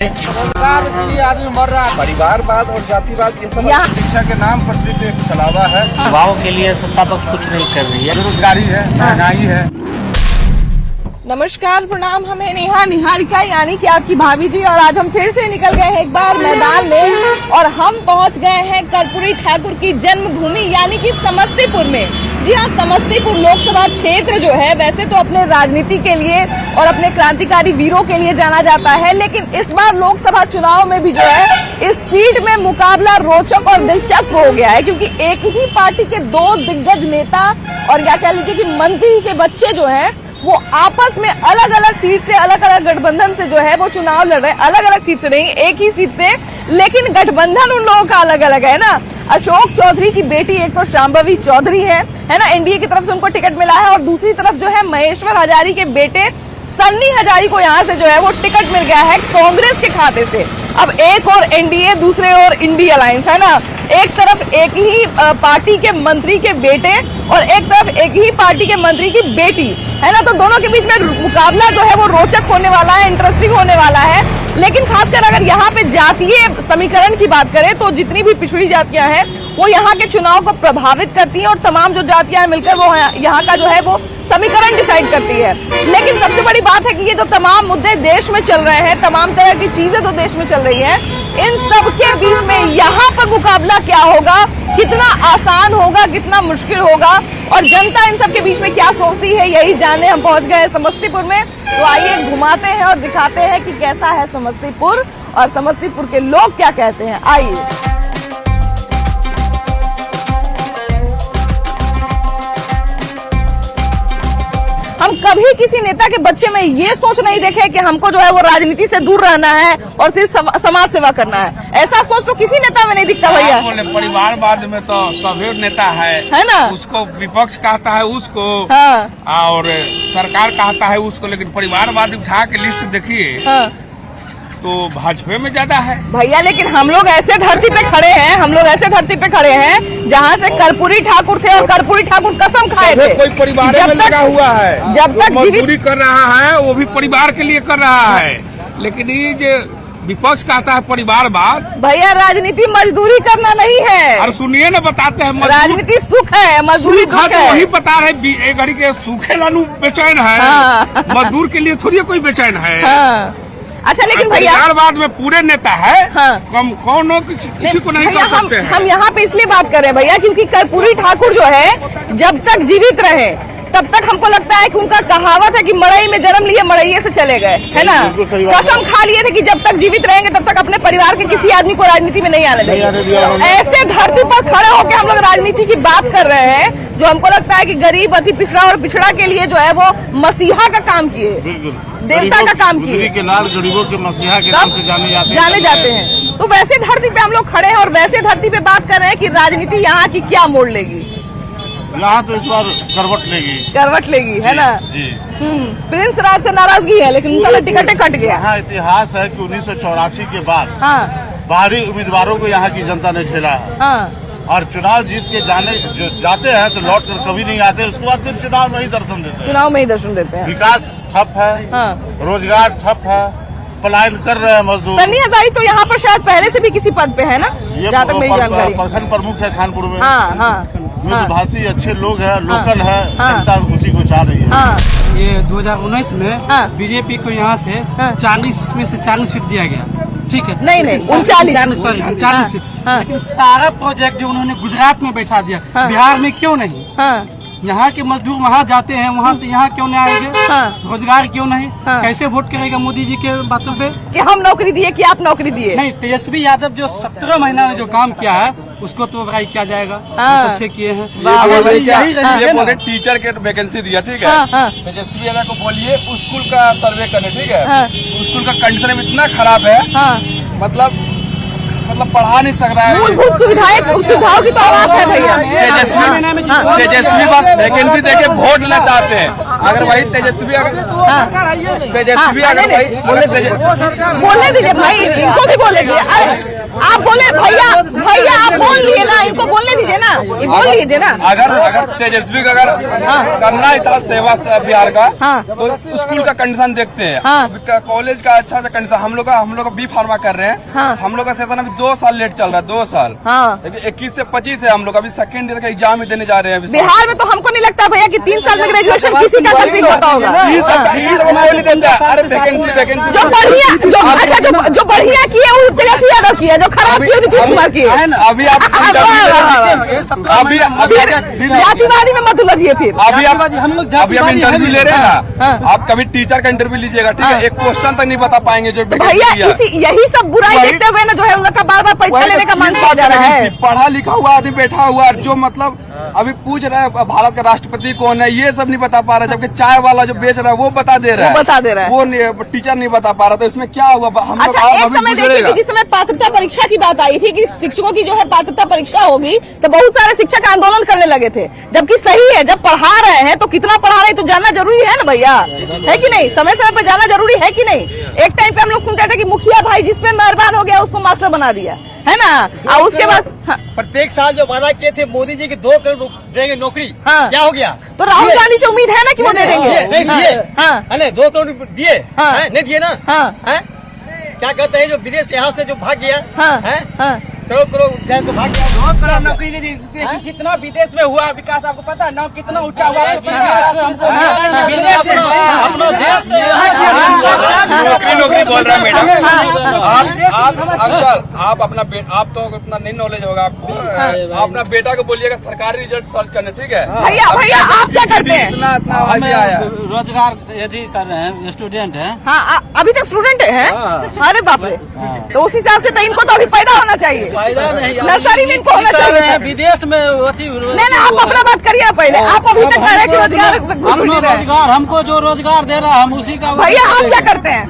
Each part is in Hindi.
आदमी मर रहा है। परिवारवाद और जातिवाद ये सब शिक्षा के नाम पर सिर्फ एक छलावा है। युवाओं के लिए सत्ता तो कुछ नहीं कर रही है। बेरोजगारी है, महंगाई है। नमस्कार, प्रणाम। हमें नेहा निहारिका यानी कि आपकी भाभी जी, और आज हम फिर से निकल गए हैं एक बार मैदान में और हम पहुंच गए हैं कर्पूरी ठाकुर की जन्मभूमि यानी कि समस्तीपुर में। जी हाँ, समस्तीपुर लोकसभा क्षेत्र जो है वैसे तो अपने राजनीति के लिए और अपने क्रांतिकारी वीरों के लिए जाना जाता है, लेकिन इस बार लोकसभा चुनाव में भी जो है इस सीट में मुकाबला रोचक और दिलचस्प हो गया है, क्योंकि एक ही पार्टी के दो दिग्गज नेता और या कह लीजिए कि मंत्री के बच्चे जो है वो आपस में अलग अलग सीट से, अलग अलग गठबंधन से जो है वो चुनाव लड़ रहे हैं। अलग अलग सीट से नहीं, एक ही सीट से, लेकिन गठबंधन उन लोगों का अलग अलग है ना। अशोक चौधरी की बेटी एक तो शांभवी चौधरी है ना, एनडीए की तरफ से उनको टिकट मिला है, और दूसरी तरफ जो है महेश्वर हजारी के बेटे सन्नी हजारी को यहाँ से जो है वो टिकट मिल गया है कांग्रेस के खाते से। अब एक और एनडीए, दूसरे और इंडी अलायंस है ना। एक तरफ एक ही पार्टी के मंत्री के बेटे और एक तरफ एक ही पार्टी के मंत्री की बेटी है ना, तो दोनों के बीच में मुकाबला जो है वो रोचक होने वाला है, इंटरेस्टिंग होने वाला है। लेकिन खासकर अगर यहाँ पे जातीय समीकरण की बात करें तो जितनी भी पिछड़ी जातियां हैं वो यहाँ के चुनाव को प्रभावित करती हैं, और तमाम जो जातियां मिलकर वो यहाँ का जो है वो समीकरण डिसाइड करती है। लेकिन सबसे बड़ी बात है कि ये जो तमाम मुद्दे देश में चल रहे हैं, तमाम तरह की चीजें जो देश में चल रही हैं, इन सब के बीच में यहाँ पर मुकाबला क्या होगा, कितना आसान होगा, कितना मुश्किल होगा, और जनता इन सब के बीच में क्या सोचती है, यही जानने हम पहुंच गए समस्तीपुर में। तो आइए घुमाते हैं और दिखाते हैं कि कैसा है समस्तीपुर और समस्तीपुर के लोग क्या कहते हैं। आइए। हम कभी किसी नेता के बच्चे में ये सोच नहीं देखे कि हमको जो है वो राजनीति से दूर रहना है और सिर्फ समाज सेवा करना है। ऐसा सोच तो किसी नेता में नहीं दिखता भैया। परिवारवाद में तो सभी नेता है ना, उसको विपक्ष कहता है उसको, हाँ। और सरकार कहता है उसको, लेकिन परिवारवाद उठा के लिस्ट देखिए, हाँ। तो भाजपा में ज्यादा है भैया। लेकिन हम लोग ऐसे धरती पे खड़े हैं, हम लोग ऐसे धरती पे खड़े हैं जहाँ से कर्पूरी ठाकुर थे और कर्पूरी ठाकुर कसम खाए थे कोई परिवार में लगा हुआ है, जब तक मजदूरी कर रहा है वो भी परिवार के लिए कर रहा है। लेकिन ये जो विपक्ष कहता है परिवारवाद, भैया राजनीति मजदूरी करना नहीं है। और सुनिए ना, बताते हैं राजनीति सुख है, मजदूरी दुख है। वही बता रहे एक घड़ी के सूखे लालू बेचैन है, मजदूर के लिए थोड़ी कोई बेचैन है। अच्छा, लेकिन भैया परिवारवाद में पूरे नेता है, हाँ। कौन किसी को नहीं कर सकते हैं। हम यहाँ पे इसलिए बात कर रहे हैं भैया क्योंकि कर्पूरी ठाकुर जो है जब तक जीवित रहे तब तक हमको लगता है कि उनका कहावत है कि मड़ई में जन्म लिए मड़ई से चले गए, है ना। कसम खा लिए थे कि जब तक जीवित रहेंगे तब तक अपने परिवार के किसी आदमी को राजनीति में नहीं आने देंगे। ऐसे धरती पर खड़े होकर हम लोग राजनीति की बात कर रहे हैं, जो हमको लगता है कि गरीब, अति पिछड़ा और पिछड़ा के लिए जो है वो मसीहा का काम किए, देवता का काम किए, के लाल गरीबों के मसीहा के नाम से जाने जाते हैं। तो वैसे धरती पे हम लोग खड़े हैं और वैसे धरती पे बात कर रहे हैं कि राजनीति यहाँ की क्या मोड़ लेगी। यहाँ तो इस बार करवट लेगी है ना जी। प्रिंस राज से नाराजगी है, लेकिन उनका टिकट कट गया। यहाँ इतिहास है कि 1984 के बाद बाहरी उम्मीदवारों को यहाँ की जनता ने झेला है, और चुनाव जीत के जाते हैं तो लौट कर कभी नहीं आते, उसके बाद फिर चुनाव में ही दर्शन देते हैं। विकास ठप है, रोजगार ठप है, पलायन कर रहे हैं मजदूर। सन्नी हजारी तो यहाँ पर शायद पहले से भी किसी पद पे है ना, जहाँ तक मेरी जानकारी। प्रखंड प्रमुख है खानपुर में। भाषी अच्छे लोग हैं, लोकल है, जनता उसी को चाह रही है। ये 2019 में बीजेपी को यहाँ से 40 में से 40 सीट दिया गया, ठीक है। नहीं 39 सीट, लेकिन सारा प्रोजेक्ट जो उन्होंने गुजरात में बैठा दिया, बिहार में क्यों नहीं? यहाँ के मजदूर वहाँ जाते हैं, वहाँ से यहाँ क्यों नहीं आएंगे? रोजगार क्यों नहीं? कैसे वोट करेगा मोदी जी के बातों पे कि हम नौकरी दिए कि आप नौकरी दिए? नहीं, तेजस्वी यादव जो 17 महीना में जो काम किया है उसको तो बड़ाई किया जाएगा, अच्छे किए हैं। ये बोले टीचर के वैकेंसी दिया, ठीक है। तेजस्वी यादव को बोलिए स्कूल का सर्वे करने, ठीक है। स्कूल का कंडीशन इतना खराब है, मतलब पढ़ा नहीं सक रहा है। मूलभूत सुविधाओं की तो आवाज है भैया। तेजस्वी बस वैकेंसी देके वोट लेना चाहते हैं। अगर वही तेजस्वी बोलने दीजिए भाई, इनको भी बोलने दीजिए। आप बोले भैया भैया आप बोल लिए ना, इनको बोलने दीजिए ना, ये बोल लीजिए ना। अगर तेजस्वी का अगर करना ही था सेवा बिहार का, तो स्कूल का कंडीशन देखते हैं, कॉलेज का अच्छा कंडीशन। हम लोग का बी फार्मा कर रहे हैं, हम लोग का सेशन अभी 2 साल लेट चल रहा है, 2 साल। 21 से 25 है हम लोग, अभी सेकेंड ईयर का एग्जाम ही देने जा रहे हैं। बिहार में तो हमको नहीं लगता भैया कि 3 साल में ग्रेजुएशन किसी का नसीब होता होगा। अरे वैकेंसी जो बढ़िया किए वो तेजस्वी यादव किया, जो खराब किए नीतीश कुमार किए। अभी आप जातिवादी में मत उलझिए फिर। अभी आप इंटरव्यू ले रहे हैं ना, आप कभी टीचर का इंटरव्यू लीजिएगा, ठीक है, एक क्वेश्चन तक नहीं बता पाएंगे जो भैया यही सब बुराई देखते हुए ना जो है उनका बार बार परीक्षा लेने का मन किया जा रहा है। पढ़ा लिखा हुआ आदमी बैठा हुआ जो मतलब अभी पूछ रहा है भारत का राष्ट्रपति कौन है, ये सब नहीं बता पा रहा है, जबकि चाय वाला जो बेच रहा है वो बता दे रहा है, वो टीचर नहीं बता पा रहा था। इसमें क्या हुआ? हम अच्छा, एक समय देखिए कि जिस समय पात्रता परीक्षा की बात आई थी कि शिक्षकों की जो है पात्रता परीक्षा होगी, तो बहुत सारे शिक्षक आंदोलन करने लगे थे, जबकि सही है जब पढ़ा रहे हैं तो कितना पढ़ा रहे हैं तो जानना जरूरी है ना भैया, है कि नहीं? समय समय पर जाना जरूरी है कि नहीं? एक टाइम पे हम लोग सुनते थे कि मुखिया भाई जिसपे मेहरबान हो गया उसको मास्टर बना दिया, है ना? और उसके बाद प्रत्येक साल जो वादा किए थे मोदी जी की 2 करोड़ देंगे नौकरी, क्या हो गया? तो राहुल गांधी से उम्मीद है ना कि वो दे देंगे? नहीं दिए, 2 करोड़ दिए, नहीं दिए ना? क्या कहते हैं जो विदेश यहाँ से जो भाग गया, करोड़ जैसे से भाग गया, 2 करोड़ नौकरी दे दी। कितना विदेश में हुआ विकास आपको पता है? नाम कितना ऊंचा हुआ है नौकरी बोल रहा है मैडम। अंकल आप अपना आप तो इतना नहीं नॉलेज होगा आपको, आप अपना बेटा को बोलिएगा सरकारी रिजल्ट सर्च करने, ठीक है? भैया आप क्या करते हैं? इतना आया रोजगार यदि कर रहे हैं, स्टूडेंट हैं। हाँ, अभी तक स्टूडेंट है? अरे बाप रे, तो उस हिसाब से तो इनको तो अभी पैदा होना चाहिए, फायदा नहीं, नर्सरी में इनको होना चाहिए। विदेश में नहीं, आप अपना बात करिए ना पहले। आप अभी तक कह रहे हैं कि रोजगार हमको जो रोजगार दे रहा है हम उसी का। भैया आप क्या करते हैं?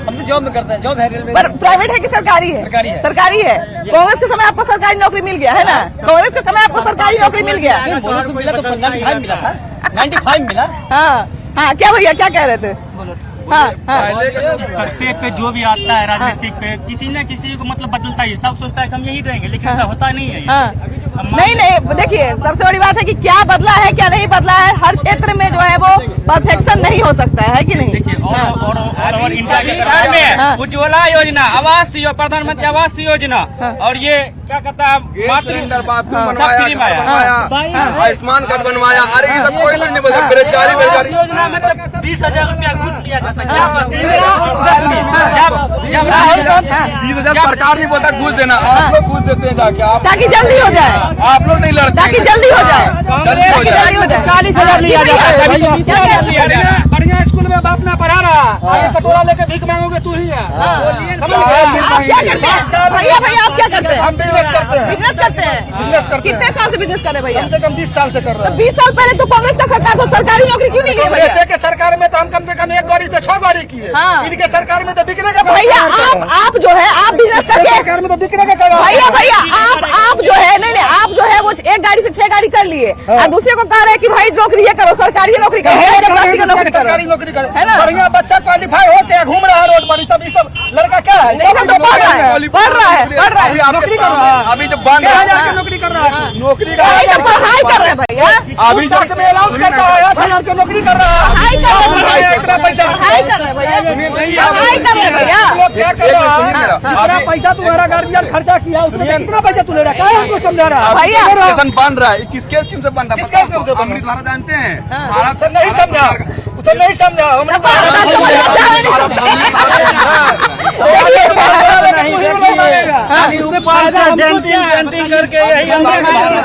हम तो जॉब में करते हैं, जॉब है रेलवे। पर प्राइवेट है कि सरकारी है? सरकारी है। कांग्रेस के समय आपको सरकारी नौकरी मिल गया है ना? कांग्रेस के समय आपको सरकारी नौकरी मिल गया? मोदी से मिला तो 95 मिला था, 95 मिला। हाँ, क्या भैया क्या कह रहे थे? सत्ते पे जो भी आता है राजनीतिक पे किसी न किसी को मतलब बदलता ही, सब सोचता है कि हम यही रहेंगे, लेकिन ऐसा होता नहीं है। नहीं, देखिए सबसे बड़ी बात है कि क्या बदला है क्या नहीं बदला है, हर क्षेत्र में जो है वो परफेक्शन नहीं हो सकता है कि नहीं? देखिए और इंडिया के बिहार में उज्ज्वला योजना, आवास प्रधानमंत्री आवास योजना, और ये क्या कहता है आयुष्मान कार्ड बनवाया, अरे ये सब कोई नहीं बोलता। बेरोजगारी योजना में 20,000 रुपया घूस लिया जाता है। 20,000 सरकार नहीं बोलता घूस देना, आप लोग घूस देते हैं जाके, आप ताकि जल्दी हो जाए, आप लोग नहीं लड़ते, ताकि जल्दी हो जाए, जल्दी हो जाए। 40,000 लिया जाए। बढ़िया स्कूल में बाप ना पढ़ा रहा, आगे कटोरा लेके भीख मांगोगे तू ही है। समझ गए? आप क्या करते हैं भैया आप क्या करते हैं? हम बिजनेस करते हैं। बिजनेस करते हैं। कितने साल से बिजनेस कर रहे हैं भैया? कम से कम 20 साल से कर रहे हैं। 20 साल पहले तो कांग्रेस का सरकार तो सरकारी नौकरी क्यों नहीं ली ऐसे के सरकार में तो हम कम से कम 1 गाड़ी से 6 गाड़ी किए, इनके सरकार में तो बिकने का भैया आप जो है आप बिजनेस करके सरकार में तो बिकने का भैया आप जो है नहीं आप जो है वो 1 गाड़ी से 6 गाड़ी कर लिए और दूसरे को कह रहे हैं कि भाई नौकरी ये करो, सरकारी नौकरी करो, सरकारी नौकरी करो, है ना? बढ़िया बच्चा क्वालिफाई होके घूम रहा है रोड पर, ये सब लड़का क्या है? पढ़ रहा है नौकरी कर रहा है, अभी जब बंद 1000 की नौकरी कर रहा है, नौकरी पढ़ाई कर रहे हैं भैया, अभी टैक्स में अलाउंस करता है 8,000 की नौकरी कर रहा है, इतना पैसा पढ़ाई कर रहे हैं भैया, लोग क्या कर रहा है? इतना पैसा तुम्हारा गार्जियन खर्चा किया, उसमें कितना पैसा तू ले रहा है? क्या हमको समझा रहा है? भैया स्टेशन बन रहा है, किस केस से बन रहा है? किस केस से बन अमृत भारत जानते हैं? भारत सर नहीं समझा, तो नहीं समझा हमने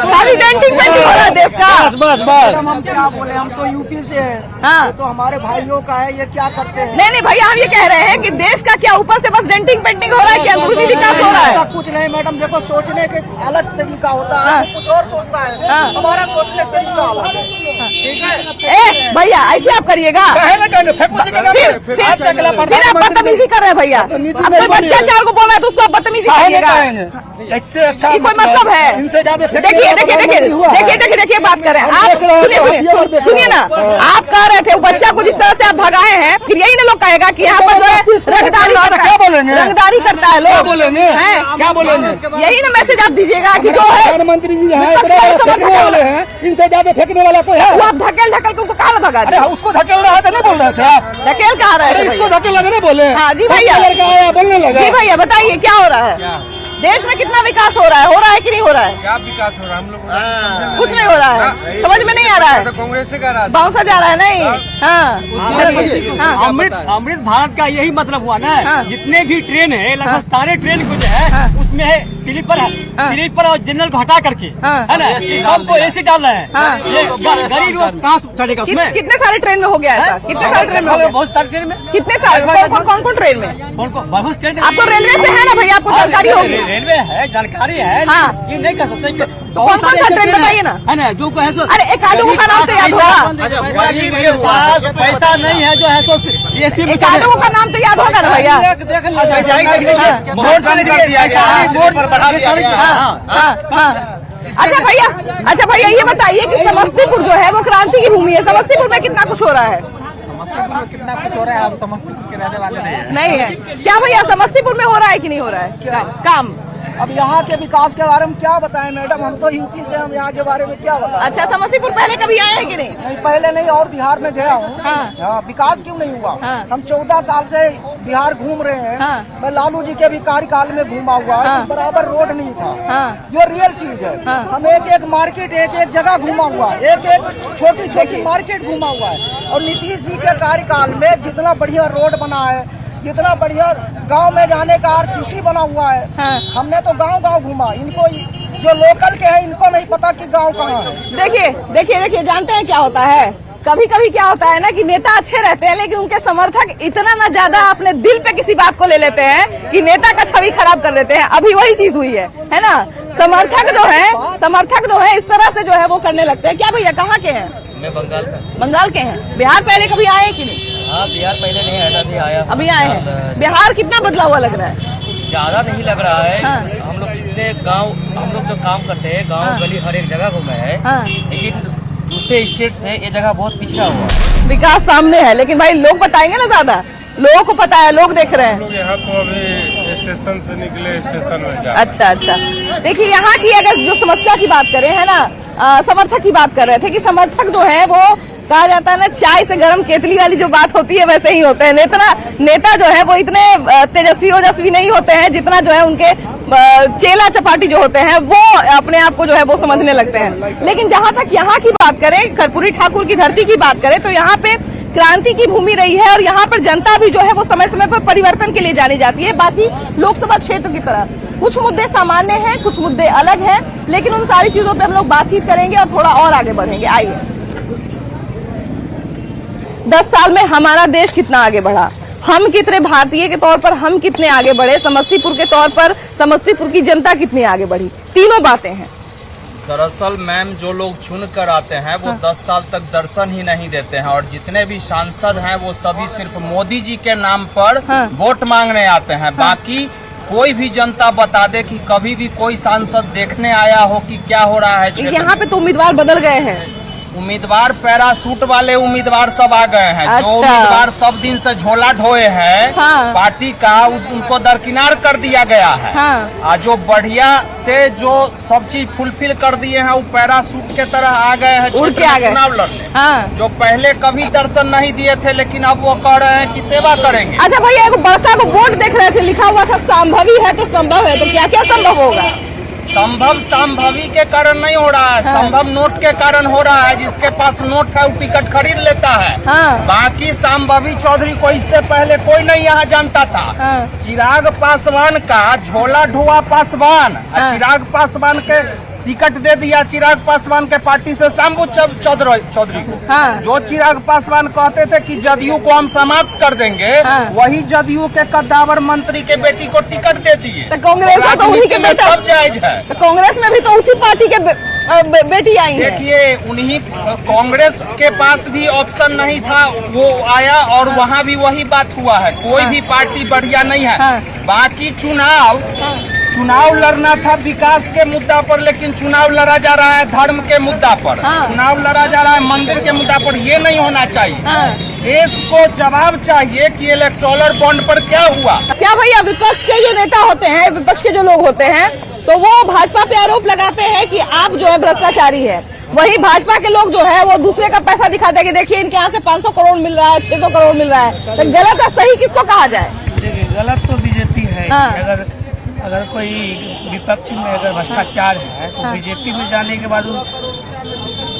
खाली डेंटिंग पेंटिंग हो रहा है देश का। बस हम क्या बोले, हम तो यूपी से हैं, हाँ तो हमारे भाइयों का है, ये क्या करते हैं? नहीं भैया हम ये कह रहे हैं कि देश का क्या ऊपर से बस डेंटिंग पेंटिंग हो रहा है, क्या अंदरूनी विकास हो रहा है? ऐसा कुछ नहीं मैडम, देखो सोचने के अलग तरीका होता है, वो कुछ और सोचता है, हमारा सोचने का तरीका अलग है। भैया ऐसे आप करिएगा, फिर आप बदतमीजी कर रहे हैं भैया। अब कोई बच्चा 4 को बोला है तो उसको आप बदतमीजी करिएगा, इससे अच्छा कोई मतलब है? इनसे इनसे ज्यादा देखिए बात कर रहे हैं आप। सुनिए ना, आप कह रहे थे बच्चा को जिस तरह से आप भगाए हैं, फिर यही ना लोग कहेगा कि यहाँ पर जो है रंगदारी करता है लोग। क्या बोलेंगे? यही ना मैसेज आप दीजिएगा कि जो है प्रधानमंत्री जी फेंकने वाले हैं, इनसे ज्यादा फेंकने वाला कोई है? वो आप धकेल के उनको कहाँ भगा अरे उसको धकेल रहा था, नहीं बोल रहे थे आप? धकेल कहाँ रहे थे? इसको धकेल लगे नहीं बोले? हाँ जी भैया, लड़का आया बोलने लगा। जी भैया बताइए क्या हो रहा है देश में? कितना विकास हो रहा है कि नहीं हो रहा है? क्या विकास हो रहा है? हम लोग कुछ नहीं हो रहा है, समझ में नहीं आ रहा है। कांग्रेस से कर रहा है, बाउंसा जा रहा है नहीं। हाँ, अमृत भारत का यही मतलब हुआ ना। हाँ। जितने भी ट्रेन है लगभग सारे ट्रेन को जो है उसमें है स्लीपर और जनरल को हटा करके है ना, सबको एसी डाल रहे हैं। ये गरीब लोग कहाँ चढ़ेगा उसमें? कितने सारे ट्रेन में हो गया ऐसा? कितने सारे ट्रेन में हो गया? बहुत सारे ट्रेन में। कितने सारे? कौन ट्रेन में? बहुत ट्रेन। आपको रेलवे से है ना भैया, आपको जानकारी होगी। रेलवे है, जानकारी है। हाँ। ये नहीं कर सकते कि तो कौन सा ट्रेन बताइए ना, है ना, जो है सो। अरे एक आदमी का नाम तो याद होगा। गरीब के पास पैसा नहीं है जो है सो एसी में एक आदमी का नाम तो याद होगा ना भैया। पैसा ही देख लीजिए, वोट कम कर दिया गया, वोट पर बढ़ा दिया गया। अच्छा भैया ये बताइए कि समस्तीपुर जो है वो क्रांति की भूमि है। समस्तीपुर में कितना कुछ हो रहा है? कितना कुछ हो रहा है? आप समस्तीपुर के रहने वाले नहीं है क्या भैया? समस्तीपुर में हो रहा है कि नहीं हो रहा है काम? अब यहाँ के विकास के बारे में क्या बताएं मैडम, हम तो यूपी से, हम यहाँ के बारे में क्या बताएं? अच्छा, समस्तीपुर पहले कभी आए हैं कि नहीं? नहीं, पहले नहीं, और बिहार में गया हूँ। हाँ। विकास क्यों नहीं हुआ? हाँ। हम 14 साल से बिहार घूम रहे हैं। हाँ। मैं लालू जी के भी कार्यकाल में घूमा हुआ है। हाँ। बराबर रोड नहीं था। हाँ। जो रियल चीज है। हाँ। हम एक मार्केट, एक जगह घूमा हुआ है, एक छोटी मार्केट घूमा हुआ है। और नीतीश जी के कार्यकाल में जितना बढ़िया रोड बना है, जितना बढ़िया गांव में जाने का RCC बना हुआ है। हाँ। हमने तो गांव घूमा। इनको जो लोकल के हैं इनको नहीं पता कि गांव कहाँ है। देखिए जानते हैं क्या होता है? कभी क्या होता है ना कि नेता अच्छे रहते हैं लेकिन उनके समर्थक इतना ना ज्यादा अपने दिल पे किसी बात को ले लेते हैं कि नेता का छवि खराब कर देते हैं। अभी वही चीज हुई है ना? समर्थक जो है इस तरह से जो है वो करने लगते हैं। क्या भैया कहाँ के हैं? मैं बंगाल के हैं। बिहार पहले कभी आए हैं कि नहीं? हाँ, बिहार पहले नहीं आया था, आया अभी आए हैं। बिहार कितना बदला हुआ लग रहा है? ज्यादा नहीं लग रहा है। हाँ। हम लोग जितने गांव हम लोग जो काम करते हैं, गांव हाँ। गली हर एक जगह घूमे हैं। हाँ। लेकिन दूसरे स्टेट से ये जगह बहुत पिछड़ा हुआ है। विकास सामने है लेकिन भाई लोग बताएंगे ना, ज्यादा लोगों को पता है, लोग देख रहे हैं। लोग यहाँ तो अभी स्टेशन से निकले, स्टेशन में जा। अच्छा। देखिए यहाँ की अगर जो समस्या की बात करें है ना, समर्थक की बात कर रहे थे कि समर्थक जो है वो कहा जाता है ना, चाय से गर्म केतली वाली जो बात होती है वैसे ही होते हैं। नेता जो है वो इतने तेजस्वी नहीं होते हैं जितना जो है उनके चेला चपाटी जो होते हैं वो अपने आप को जो है वो समझने लगते हैं। लेकिन जहां तक यहाँ की बात करें, कर्पूरी ठाकुर की धरती की बात करें, तो यहाँ पे क्रांति की भूमि रही है और यहाँ पर जनता भी जो है वो समय समय पर परिवर्तन के लिए जानी जाती है। बाकी लोकसभा क्षेत्र की तरह कुछ मुद्दे सामान्य हैं, कुछ मुद्दे अलग हैं, लेकिन उन सारी चीजों पे हम लोग बातचीत करेंगे और थोड़ा और आगे बढ़ेंगे। आइए, 10 साल में हमारा देश कितना आगे बढ़ा, हम कितने भारतीय के तौर पर हम कितने आगे बढ़े, समस्तीपुर के तौर पर समस्तीपुर की जनता कितनी आगे बढ़ी, तीनों बातें हैं। दरअसल मैम, जो लोग चुन कर आते हैं वो 10 साल तक दर्शन ही नहीं देते हैं, और जितने भी सांसद हैं वो सभी सिर्फ मोदी जी के नाम पर वोट मांगने आते हैं। बाकी कोई भी जनता बता दे कि कभी भी कोई सांसद देखने आया हो कि क्या हो रहा है। यहाँ पे तो उम्मीदवार बदल गए हैं। उम्मीदवार पैरासूट वाले उम्मीदवार सब आ गए हैं। अच्छा। जो उम्मीदवार सब दिन से झोला ढोए हैं पार्टी का, उनको दरकिनार कर दिया गया है। और जो बढ़िया से जो सब चीज फुलफिल कर दिए हैं वो पैरासूट के तरह आ गए हैं चुनाव लड़ने। जो पहले कभी दर्शन नहीं दिए थे लेकिन अब वो कह रहे हैं कि सेवा करेंगे। अच्छा भैया, एक बड़का को बोर्ड देख रहे थे, लिखा हुआ था संभवी है तो संभव है, तो क्या क्या संभव होगा? संभव संभवी के कारण नहीं हो रहा है, संभव नोट के कारण हो रहा है। जिसके पास नोट है वो टिकट खरीद लेता है। बाकी संभवी चौधरी को इससे पहले कोई नहीं यहाँ जानता था। चिराग पासवान का झोला ढुआ पासवान, चिराग पासवान के टिकट दे दिया चिराग पासवान के पार्टी से शंभू चौधरी को। जो चिराग पासवान कहते थे कि जदयू को हम समाप्त कर देंगे, वही जदयू के कद्दावर मंत्री के बेटी को टिकट दे दिए। तो कांग्रेस तो उन्हीं के में सब जायज है। तो कांग्रेस में भी तो उसी पार्टी के बेटी आई है। देखिए, उन्हीं कांग्रेस के पास भी ऑप्शन नहीं था, वो आया और वहाँ भी वही बात हुआ है। कोई भी पार्टी बढ़िया नहीं है। बाकी चुनाव चुनाव लड़ना था विकास के मुद्दा पर, लेकिन चुनाव लड़ा जा रहा है धर्म के मुद्दा पर। चुनाव लड़ा जा रहा है मंदिर के मुद्दा पर। ये नहीं होना चाहिए। देश को जवाब चाहिए कि इलेक्टोरल बॉन्ड पर क्या हुआ। क्या भैया विपक्ष के जो नेता होते हैं, विपक्ष के जो लोग होते हैं, तो वो भाजपा पे आरोप लगाते हैं कि आप जो है भ्रष्टाचारी है। वही भाजपा के लोग जो है वो दूसरे का पैसा दिखाते हैं कि देखिए इनके यहाँ से 500 करोड़ मिल रहा है, 600 करोड़ मिल रहा है। तो गलत है सही किसको कहा जाए? देखिए गलत तो बीजेपी है। अगर कोई विपक्ष में अगर भ्रष्टाचार है तो बीजेपी में जाने के बाद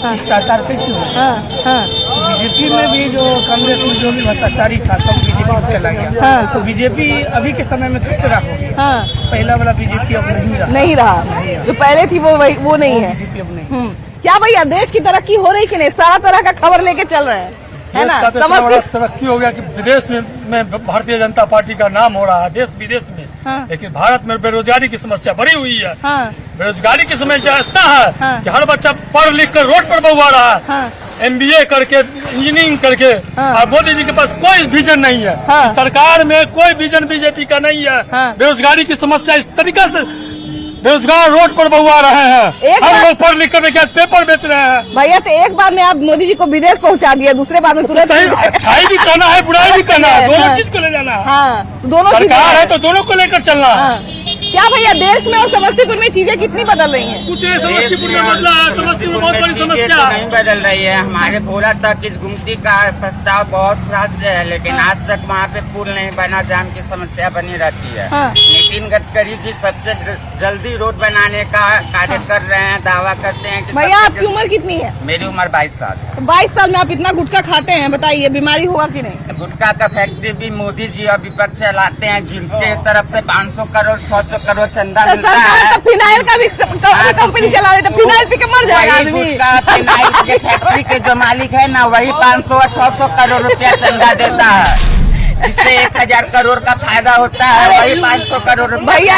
भ्रष्टाचार कैसे होगा? तो बीजेपी में भी जो कांग्रेस में जो भी भ्रष्टाचारी था सब बीजेपी में चला गया। तो बीजेपी अभी के समय में कचरा हो गया। पहला वाला बीजेपी अब नहीं रहा। जो पहले थी वो नहीं है। बीजेपी अब नहीं। क्या भैया देश की तरक्की हो रही कि नहीं? सारा तरह का खबर लेके चल रहे हैं, है ना? देश का तो बड़ा तरक्की हो गया कि विदेश में भारतीय जनता पार्टी का नाम हो रहा है, देश विदेश में। लेकिन भारत में बेरोजगारी की समस्या बढ़ी हुई है। बेरोजगारी की समस्या इतना है कि हर बच्चा पढ़ लिख कर रोड पर बहुआ रहा है। MBA करके, इंजीनियरिंग करके। और मोदी जी के पास कोई विजन नहीं है। सरकार में कोई विजन बीजेपी का नहीं है। बेरोजगारी की समस्या इस तरीके से, बेरोजगार रोड पर बहुआ रहे हैं। हम लोग पढ़ लिख कर पेपर बेच रहे हैं। भैया तो एक बार में आप मोदी जी को विदेश पहुंचा दिया, दूसरे बार में तुरंत अच्छाई भी करना है, बुराई भी करना है, दोनों चीज को ले जाना है। दोनों सरकार है तो दोनों को लेकर चलना है। क्या भैया देश में और समस्तीपुर में चीजें कितनी बदल रही हैं? कुछ समस्तीपुर में बदला है, समस्तीपुर में बहुत बड़ी समस्या नहीं बदल रही है। हमारे भोला तक इस गुमटी का प्रस्ताव बहुत साल से है, लेकिन आज तक वहाँ पे पुल नहीं बना, जाम की समस्या बनी रहती है। नितिन गडकरी जी सबसे जल्दी रोड बनाने का कार्य कर रहे हैं, दावा करते हैं। भैया आपकी उम्र कितनी है? मेरी उम्र 22 साल। 22 साल में आप इतना गुटखा खाते हैं, बताइए बीमारी होगा कि नहीं? गुटखा का फैक्ट्री भी मोदी जी और विपक्ष चलाते हैं, जिनके तरफ से 500 करोड़ 600 करोड़ चंदा मिलता है। फिनाइल का भी कंपनी चला रही, तो फिनाइल पी के मर जाएगा आदमी। फिनाइल के फैक्ट्री के जो मालिक है ना, वही 500 और 600 करोड़ रुपया चंदा देता है, जिससे 1000 करोड़ का फायदा होता है। वही 500 करोड़ भैया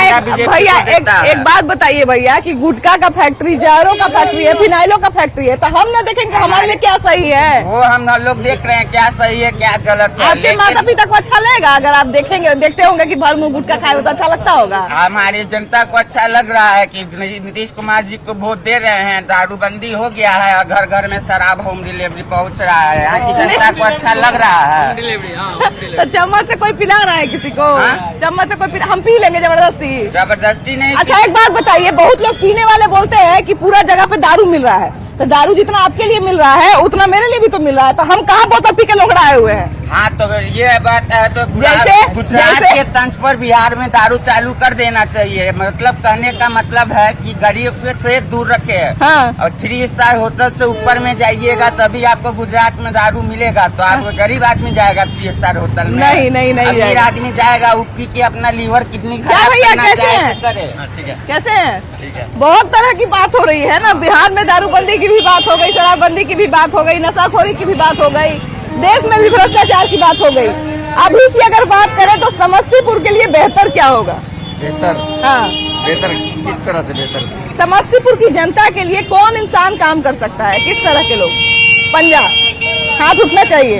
एक बात बताइए भैया कि गुटखा का फैक्ट्री, जहरों का फैक्ट्री है, फिनाइलों का फैक्ट्री है, तो हम न देखेंगे हमारे लिए क्या सही है? वो हम लोग देख रहे हैं क्या सही है क्या गलत है। आपके माता पिता को अच्छा लगेगा अगर आप देखेंगे, देखते होंगे कि भर मुंह गुटखा खाए तो अच्छा लगता होगा? हमारी जनता को अच्छा लग रहा है कि नीतीश कुमार जी को वोट दे रहे हैं, दारूबंदी हो गया है और घर घर में शराब होम डिलीवरी पहुंच रहा है। यहाँ की जनता को अच्छा लग रहा है। चम्मच से कोई पिला रहा है किसी को? चम्मच से कोई हम पी लेंगे जबरदस्ती नहीं। अच्छा एक बात बताइए, बहुत लोग पीने वाले बोलते हैं कि पूरा जगह पे दारू मिल रहा है, तो दारू जितना आपके लिए मिल रहा है उतना मेरे लिए भी तो मिल रहा है, तो हम कहाँ बोतल पी के लोगड़ाए हुए हैं? हाँ तो ये बात है तो गुजरात के तंज पर बिहार में दारू चालू कर देना चाहिए। मतलब कहने का मतलब है कि गरीब से दूर रखे। और 3 स्टार होटल से ऊपर में जाइएगा तभी आपको गुजरात में दारू मिलेगा। तो आप गरीब आदमी जाएगा 3 स्टार होटल में? नहीं अमीर आदमी जाएगा वो पी के अपना लीवर किडनी खराब करना चाहे। कैसे है? बहुत तरह की बात हो रही है ना, बिहार में दारूबंदी की भी बात हो गई, शराबबंदी की भी बात हो गई, नशाखोरी की भी बात हो गई, देश में भी भ्रष्टाचार की बात हो गई। अभी की अगर बात करें तो समस्तीपुर के लिए बेहतर क्या होगा? बेहतर किस तरह से बेहतर? समस्तीपुर की जनता के लिए कौन इंसान काम कर सकता है? किस तरह के लोग? पंजाब हाथ उठना चाहिए,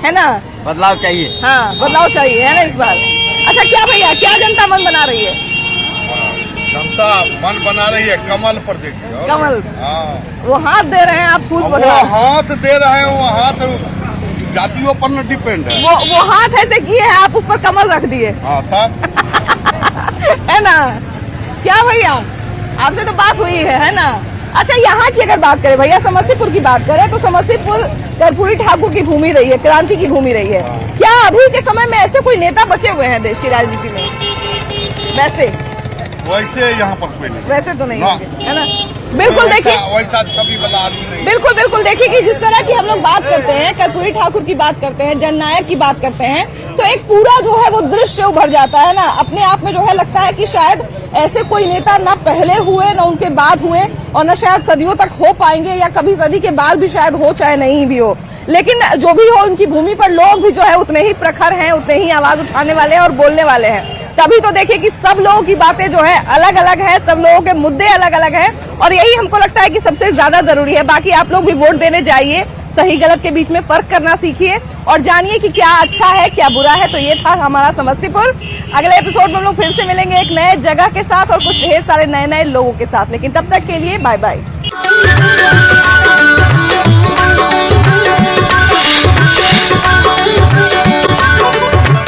है ना? बदलाव चाहिए। हाँ बदलाव चाहिए, है ना इस बार? अच्छा क्या भैया, क्या जनता मन बना रही है? जनता मन बना रही है कमल पर, देखिए कमल। हाँ वो हाथ दे रहे हैं, आप फूल वो हाथ दे रहे हैं, वो हाथ जातियों पर न डिपेंड है। वो हाथ ऐसे किए हैं, आप उस पर कमल रख दिए। हाँ तब है ना? क्या भैया आपसे तो बात हुई है ना? अच्छा यहाँ की अगर बात करें भैया, समस्तीपुर की बात करें तो समस्तीपुर कर्पूरी ठाकुर की भूमि रही है, क्रांति की भूमि रही है। क्या अभी के समय में ऐसे कोई नेता बचे हुए हैं देश की राजनीति में? वैसे यहाँ पर कोई नहीं, वैसे तो नहीं है ना? बिल्कुल देखिए, वैसा छवि वाला आदमी नहीं। बिल्कुल देखिए कि जिस तरह की हम लोग बात करते हैं, कर्पूरी ठाकुर की बात करते हैं, जननायक की बात करते हैं, तो एक पूरा जो है वो दृश्य उभर जाता है ना, अपने आप में जो है लगता है कि शायद ऐसे कोई नेता ना पहले हुए ना उनके बाद हुए, और न शायद सदियों तक हो पाएंगे, या कभी सदी के बाद भी शायद हो चाहे नहीं भी हो। लेकिन जो भी हो, उनकी भूमि पर लोग भी जो है उतने ही प्रखर हैं, उतने ही आवाज उठाने वाले हैं और बोलने वाले हैं। तभी तो देखिए कि सब लोगों की बातें जो है अलग अलग है, सब लोगों के मुद्दे अलग अलग हैं, और यही हमको लगता है कि सबसे ज्यादा जरूरी है। बाकी आप लोग भी वोट देने जाइए, सही गलत के बीच में फर्क करना सीखिए और जानिए कि क्या अच्छा है क्या बुरा है। तो ये था हमारा समस्तीपुर। अगले एपिसोड में हम लोग फिर से मिलेंगे एक नए जगह के साथ और कुछ ढेर सारे नए नए लोगों के साथ, लेकिन तब तक के लिए बाय बाय।